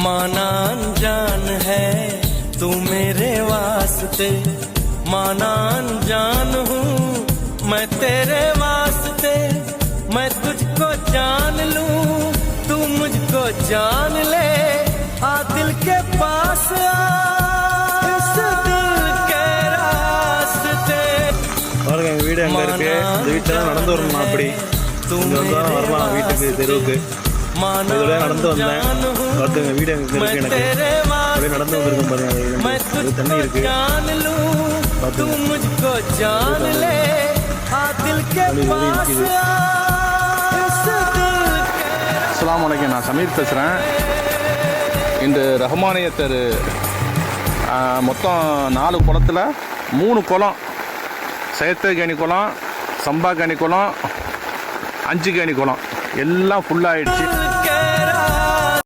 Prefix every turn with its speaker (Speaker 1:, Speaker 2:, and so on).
Speaker 1: माना अनजान है तू मेरे वास्ते, माना अनजान हूँ मैं तेरे वास्ते। मैं तुझको जान लूं तू मुझको जान ले, आ दिल के पास आ इस दिल के रास्ते।
Speaker 2: பாருங்க எங்கள் வீடு எங்கே இருக்கு, இந்த வீட்டில் நடந்து வரணும். அப்படி இங்கே வந்தால் வரலாம் வீட்டுக்கு, தெருவுக்கு. இதோட நடந்து வந்தேன். பார்த்துங்க வீடு எங்கே இருக்கு, எனக்கு அப்படியே நடந்து வந்திருக்கேன். பாருங்க தண்ணி இருக்கு.
Speaker 3: அஸ்ஸலாமு அலைக்கும், நான் சமீர் பேசுகிறேன். இன்று ரஹ்மானிய தெரு மொத்தம் 4 குளத்தில் 3 குளம், செயற்கை கேணி குளம், சம்பா கேணி குளம், 5 கேணி குளம் எல்லாம் ஃபுல்லாகிடுச்சு.